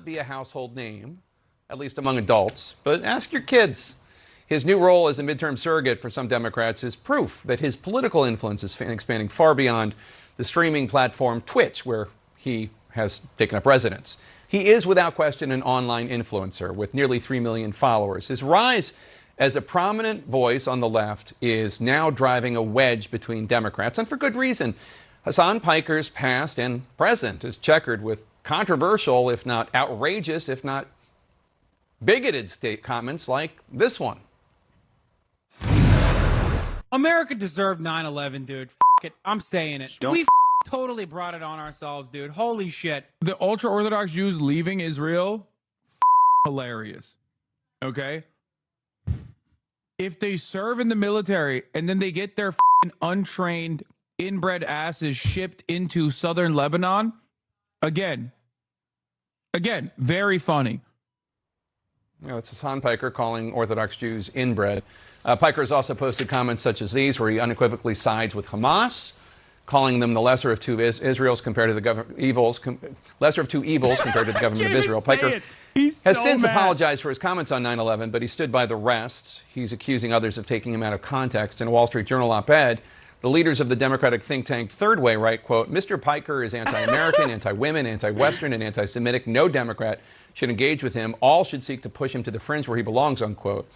not be a household name, at least among adults, but ask your kids. His new role as a midterm surrogate for some Democrats is proof that his political influence is expanding far beyond the streaming platform Twitch, where he has taken up residence. He is, without question, an online influencer with nearly 3 million followers. His rise as a prominent voice on the left is now driving a wedge between Democrats, and for good reason. Hasan Piker's past and present is checkered with controversial, if not outrageous, if not bigoted state comments like this one. America deserved 9/11, dude. F it. I'm saying it. We totally brought it on ourselves, dude. Holy shit. The ultra-Orthodox Jews leaving Israel, hilarious. Okay? If they serve in the military and then they get their untrained, inbred asses shipped into southern Lebanon, again, very funny. You know, it's Hasan Piker calling Orthodox Jews inbred. Piker has also posted comments such as these, where he unequivocally sides with Hamas, calling them the lesser of two evils compared to the government compared to the government of Israel. Piker has since apologized for his comments on 9/11, but he stood by the rest. He's accusing others of taking him out of context. In a Wall Street Journal op-ed, the leaders of the Democratic think tank Third Way write, quote, "Mr. Piker is anti-American, anti-women, anti-Western, and anti-Semitic. No Democrat should engage with him. All should seek to push him to the fringe where he belongs," unquote.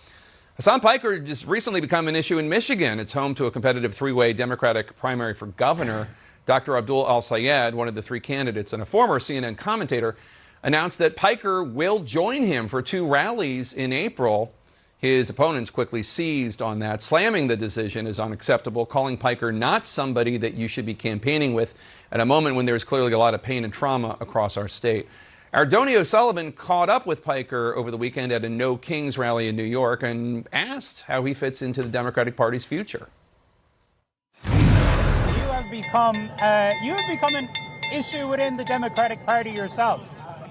Hasan Piker has recently become an issue in Michigan. It's home to a competitive three-way Democratic primary for governor. Dr. Abdul Al-Sayed, one of the three candidates and a former CNN commentator, announced that Piker will join him for 2 rallies in April. His opponents quickly seized on that, slamming the decision as unacceptable, calling Piker not somebody that you should be campaigning with at a moment when there's clearly a lot of pain and trauma across our state. Our Donnie O'Sullivan caught up with Piker over the weekend at a No Kings rally in New York and asked how he fits into the Democratic Party's future. You have become an issue within the Democratic Party yourself.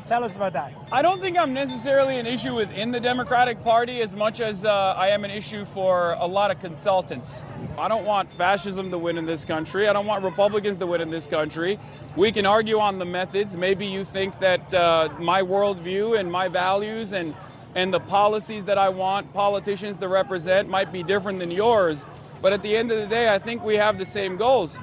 Tell us about that. I don't think I'm necessarily an issue within the Democratic Party as much as I am an issue for a lot of consultants. I don't want fascism to win in this country. I don't want Republicans to win in this country. We can argue on the methods. Maybe you think that my worldview and my values and the policies that I want politicians to represent might be different than yours. But at the end of the day, I think we have the same goals.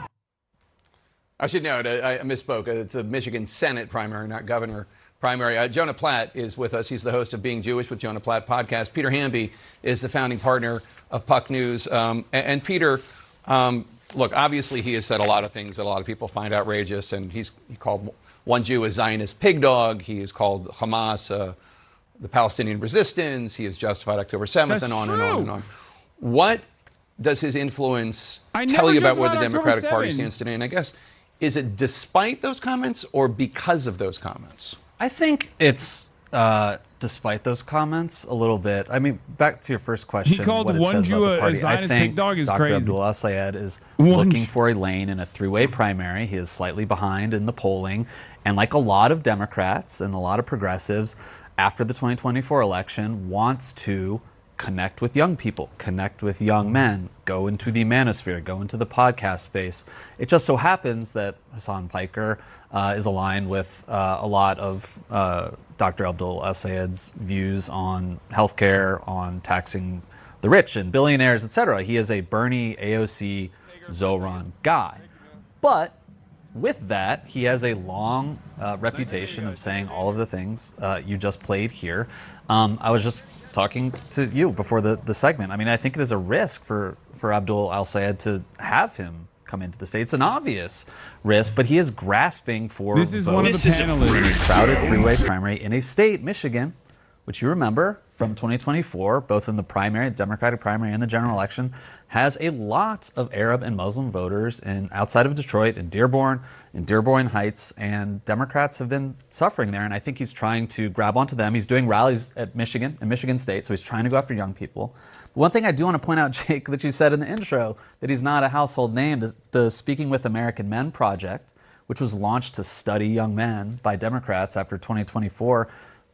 I should note, I misspoke. It's a Michigan Senate primary, not governor primary. Jonah Platt is with us. He's the host of Being Jewish with Jonah Platt podcast. Peter Hamby is the founding partner of Puck News. And Peter, look, obviously he has said a lot of things that a lot of people find outrageous, and he called one Jew a Zionist pig dog. He has called Hamas the Palestinian resistance. He has justified October 7th. And on and on and on. What does his influence tell you about where the Democratic Party stands today? And I guess, is it despite those comments or because of those comments? I think it's despite those comments a little bit. I mean, back to your first question. He called what it one says Jew about the a party. Zionist I think pig dog is Dr. crazy. Abdul Al-Sayed is looking for a lane in a three-way primary. He is slightly behind in the polling. And like a lot of Democrats and a lot of progressives, after the 2024 election, wants to connect with young people, connect with young men, go into the manosphere, go into the podcast space. It just so happens that Hasan Piker is aligned with a lot of Dr. Abdul Al-Sayed's views on healthcare, on taxing the rich and billionaires, etc. He is a Bernie, AOC, Zoran guy. But with that, he has a long reputation of saying all of the things you just played here. I was just talking to you before the segment. I mean, I think it is a risk for Abdul Al-Sayed to have him come into the state. It's an obvious risk, but he is grasping for This is one of the panelists. in a crowded three-way primary in a state, Michigan, which you remember from 2024, both in the primary, the Democratic primary and the general election, has a lot of Arab and Muslim voters outside of Detroit, in Dearborn Heights, and Democrats have been suffering there, and I think he's trying to grab onto them. He's doing rallies at Michigan, in Michigan State, so he's trying to go after young people. But one thing I do want to point out, Jake, that you said in the intro, that he's not a household name, the Speaking with American Men project, which was launched to study young men by Democrats after 2024,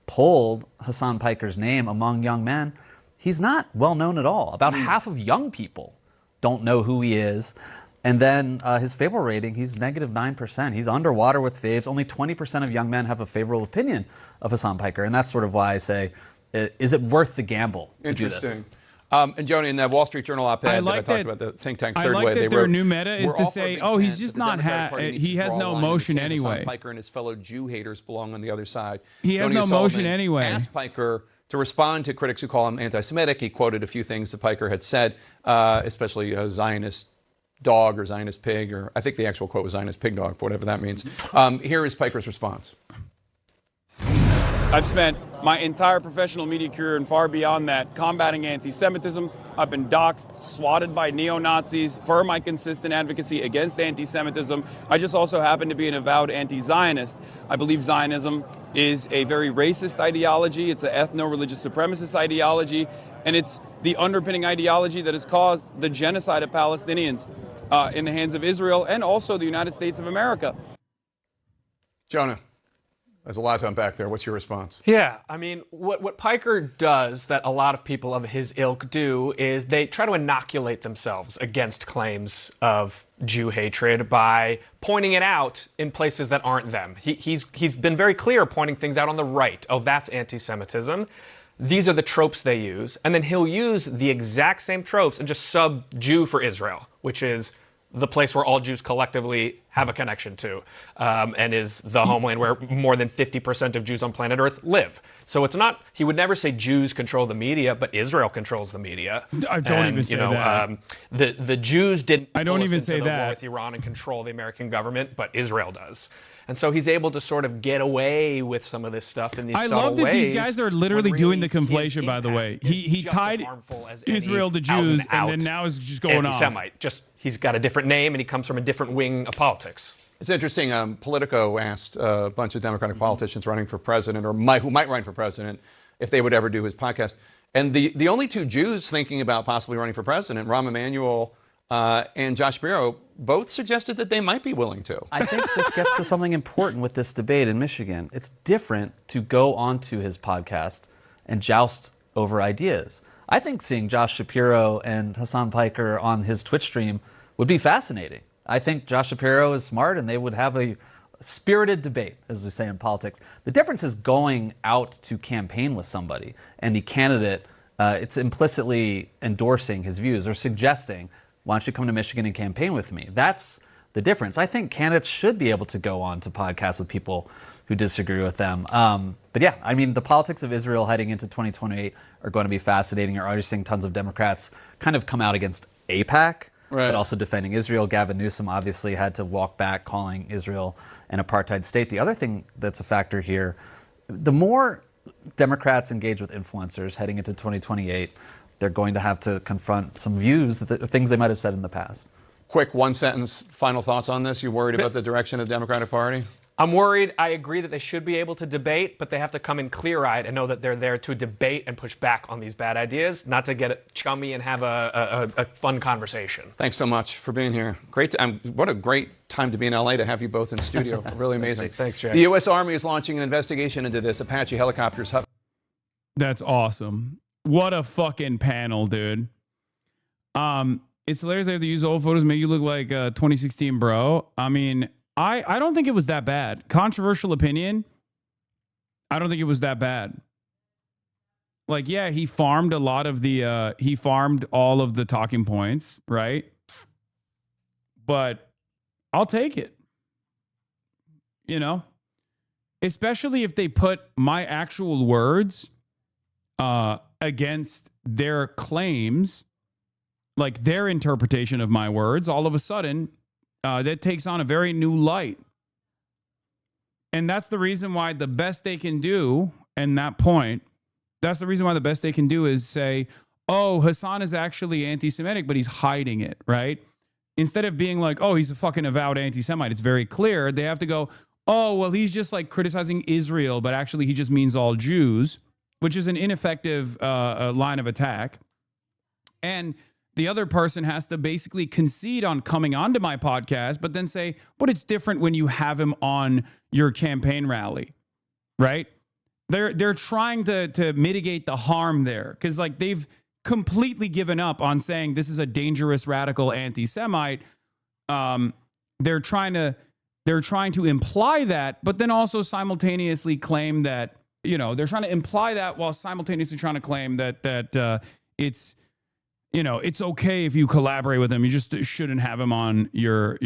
polled Hasan Piker's name among young men. He's not well known at all. About half of young people don't know who he is. And then his favorable rating, he's -9%. He's underwater with faves. Only 20% of young men have a favorable opinion of Hasan Piker. And that's sort of why I say, is it worth the gamble to do this? Interesting. And Joni, in that Wall Street Journal op-ed that I talked about, the think tank Third Way, they wrote, their new meta is to say, "Oh, he's just not he has no emotion anyway. Hasan Piker and his fellow Jew haters belong on the other side." He has no emotion anyway. Asked Piker to respond to critics who call him anti-Semitic. He quoted a few things that Piker had said, especially a Zionist dog or Zionist pig, or I think the actual quote was Zionist pig dog, whatever that means. Here is Piker's response. I've spent my entire professional media career and far beyond that combating anti-Semitism. I've been doxxed, swatted by neo-Nazis for my consistent advocacy against anti-Semitism. I just also happen to be an avowed anti-Zionist. I believe Zionism is a very racist ideology. It's an ethno-religious supremacist ideology, and it's the underpinning ideology that has caused the genocide of Palestinians in the hands of Israel and also the United States of America. Jonah. There's a lot to unpack there. What's your response? Yeah, I mean, what Piker does that a lot of people of his ilk do is they try to inoculate themselves against claims of Jew hatred by pointing it out in places that aren't them. He's been very clear pointing things out on the right. Oh, that's anti-Semitism. These are the tropes they use. And then he'll use the exact same tropes and just sub-Jew for Israel, which is the place where all Jews collectively have a connection to, and is the homeland where more than 50% of Jews on planet Earth live. So it's not, he would never say Jews control the media, but Israel controls the media. I don't even say that. The Jews didn't I don't even say the war that. with Iran and control the American government, but Israel does. And so he's able to sort of get away with some of this stuff in these subtle ways. I love that these guys are literally doing the conflation, by the way. He tied Israel to Jews, and then now is just going anti-Semite. Just he's got a different name, and he comes from a different wing of politics. It's interesting. Politico asked a bunch of Democratic politicians running for president, or who might run for president, if they would ever do his podcast. And the only two Jews thinking about possibly running for president, Rahm Emanuel and Josh Shapiro, both suggested that they might be willing to. I think this gets to something important with this debate in Michigan. It's different to go onto his podcast and joust over ideas. I think seeing Josh Shapiro and Hasan Piker on his Twitch stream would be fascinating. I think Josh Shapiro is smart and they would have a spirited debate, as we say in politics. The difference is going out to campaign with somebody and the candidate, it's implicitly endorsing his views or suggesting, why don't you come to Michigan and campaign with me? That's the difference. I think candidates should be able to go on to podcasts with people who disagree with them. But yeah, I mean, the politics of Israel heading into 2028 are going to be fascinating. You're already seeing tons of Democrats kind of come out against AIPAC, but also defending Israel. Gavin Newsom obviously had to walk back, calling Israel an apartheid state. The other thing that's a factor here, the more Democrats engage with influencers heading into 2028, they're going to have to confront some views, things they might have said in the past. Quick one-sentence final thoughts on this. You worried about the direction of the Democratic Party? I'm worried. I agree that they should be able to debate, but they have to come in clear-eyed and know that they're there to debate and push back on these bad ideas, not to get it chummy and have a fun conversation. Thanks so much for being here. Great. What a great time to be in LA to have you both in studio. Really amazing. Thanks, Jay. The U.S. Army is launching an investigation into this. Apache helicopters. That's awesome. What a fucking panel, dude. It's hilarious they have to use old photos, make you look like 2016 bro. I mean, I don't think it was that bad. Controversial opinion, I don't think it was that bad. Like, yeah, he farmed all of the talking points, right? But I'll take it. You know? Especially if they put my actual words against their claims, like their interpretation of my words, all of a sudden, that takes on a very new light. And that's the reason why the best they can do, and that point, that's the reason why the best they can do is say, oh, Hasan is actually anti-Semitic, but he's hiding it, right? Instead of being like, oh, he's a fucking avowed anti-Semite, it's very clear. They have to go, oh, well, he's just like criticizing Israel, but actually he just means all Jews, which is an ineffective line of attack. And the other person has to basically concede on coming onto my podcast, but then say, but it's different when you have him on your campaign rally, right? They're trying to mitigate the harm there because like they've completely given up on saying this is a dangerous radical anti-Semite. they're trying to imply that, but then also simultaneously claim that, you know, they're trying to imply that while simultaneously trying to claim that it's, you know, it's okay if you collaborate with him. You just shouldn't have him on your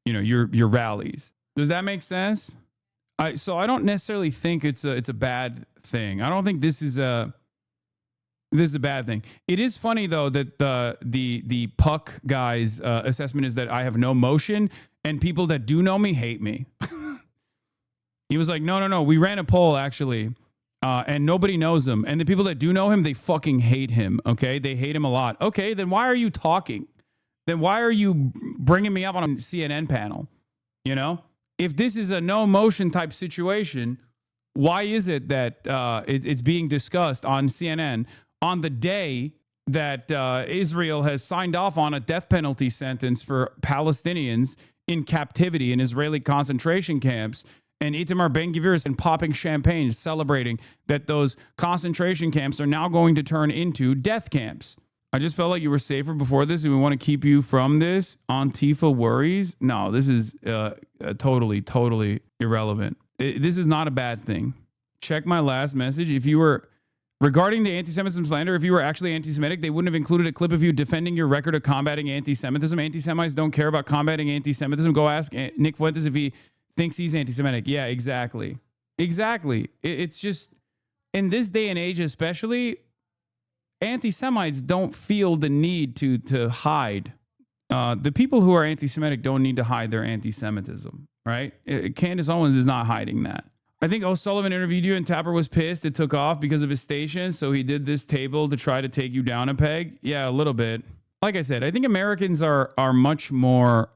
rallies. Does that make sense? So I don't necessarily think it's a bad thing. I don't think this is a bad thing. It is funny though that the Puck guy's assessment is that I have no motion, and people that do know me hate me. He was like, no. We ran a poll actually, and nobody knows him, and the people that do know him, they fucking hate him. Okay, they hate him a lot. Okay, then why are you talking? Then why are you bringing me up on a CNN panel? You know, if this is a no motion type situation, why is it that it's being discussed on CNN on the day that Israel has signed off on a death penalty sentence for Palestinians in captivity in Israeli concentration camps? And Itamar Ben-Gvir has been popping champagne, celebrating that those concentration camps are now going to turn into death camps. I just felt like you were safer before this, and we want to keep you from this. Antifa worries? No, this is totally irrelevant. This is not a bad thing. Check my last message. If you were, regarding the anti-Semitism slander, if you were actually anti-Semitic, they wouldn't have included a clip of you defending your record of combating anti-Semitism. Anti-Semites don't care about combating anti-Semitism. Go ask Nick Fuentes if he thinks he's anti-Semitic. Yeah, exactly. It's just, in this day and age especially, anti-Semites don't feel the need to hide. The people who are anti-Semitic don't need to hide their anti-Semitism, right? Candace Owens is not hiding that. I think O'Sullivan interviewed you and Tapper was pissed. It took off because of his station, so he did this table to try to take you down a peg. Yeah, a little bit. Like I said, I think Americans are much more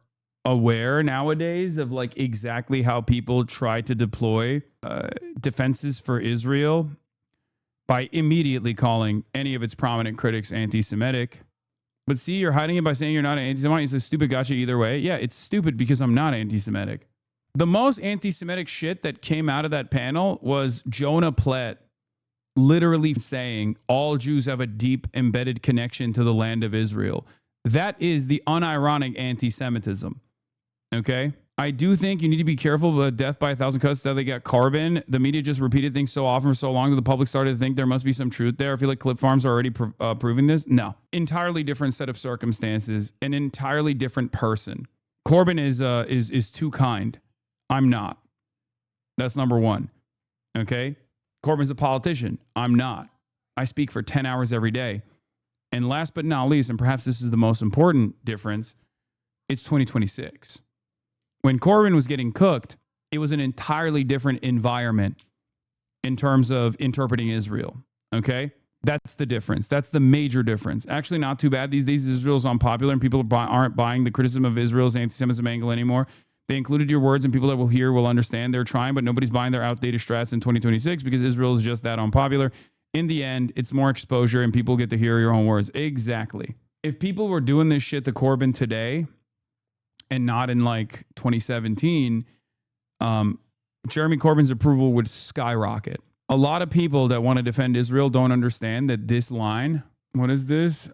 aware nowadays of like exactly how people try to deploy defenses for Israel by immediately calling any of its prominent critics anti-Semitic. But see, you're hiding it by saying you're not an anti-Semite. It's a stupid gotcha either way. Yeah, it's stupid because I'm not anti-Semitic. The most anti-Semitic shit that came out of that panel was Jonah Platt literally saying all Jews have a deep embedded connection to the land of Israel. That is the unironic anti-Semitism. Okay? I do think you need to be careful about death by 1,000 cuts that they got carbon. The media just repeated things so often for so long that the public started to think there must be some truth there. I feel like clip farms are already proving this. No. Entirely different set of circumstances. An entirely different person. Corbyn is too kind. I'm not. That's number one. Okay? Corbyn's a politician. I'm not. I speak for 10 hours every day. And last but not least, and perhaps this is the most important difference, it's 2026. When Corbyn was getting cooked, it was an entirely different environment in terms of interpreting Israel. Okay? That's the difference. That's the major difference. Actually, not too bad. These days, Israel's unpopular and people aren't buying the criticism of Israel's anti-Semitism angle anymore. They included your words and people that will hear will understand. They're trying, but nobody's buying their outdated strats in 2026 because Israel is just that unpopular. In the end, it's more exposure and people get to hear your own words. Exactly. If people were doing this shit to Corbyn today and not in like 2017, Jeremy Corbyn's approval would skyrocket. A lot of people that want to defend Israel don't understand that this line, what is this?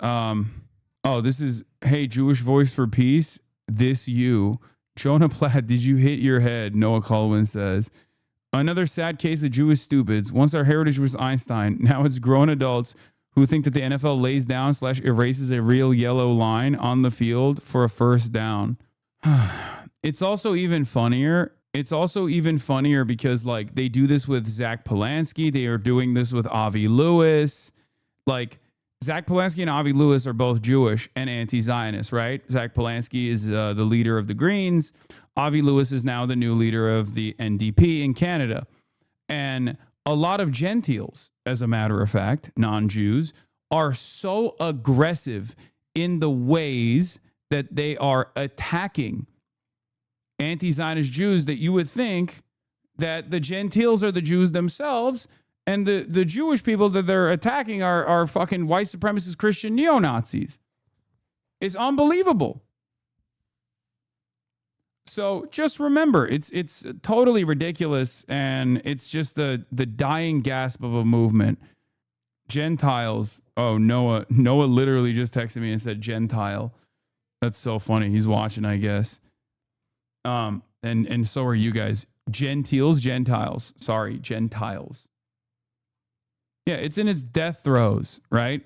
This is, hey, Jewish voice for peace, this you. Jonah Platt, did you hit your head? Noah Colwyn says. Another sad case of Jewish stupids. Once our heritage was Einstein, now it's grown adults who think that the NFL lays down / erases a real yellow line on the field for a first down. It's also even funnier. It's also even funnier because like they do this with Zach Polanski. They are doing this with Avi Lewis. Like Zach Polanski and Avi Lewis are both Jewish and anti-Zionist, right? Zach Polanski is the leader of the Greens. Avi Lewis is now the new leader of the NDP in Canada. And a lot of Gentiles, as a matter of fact, non-Jews, are so aggressive in the ways that they are attacking anti-Zionist Jews that you would think that the Gentiles are the Jews themselves and the Jewish people that they're attacking are fucking white supremacist Christian neo-Nazis. It's unbelievable. So just remember, it's totally ridiculous, and it's just the dying gasp of a movement. Gentiles. Oh, Noah literally just texted me and said Gentile. That's so funny. He's watching, I guess. And so are you guys. Gentiles. Sorry, Gentiles. Yeah, it's in its death throes, right?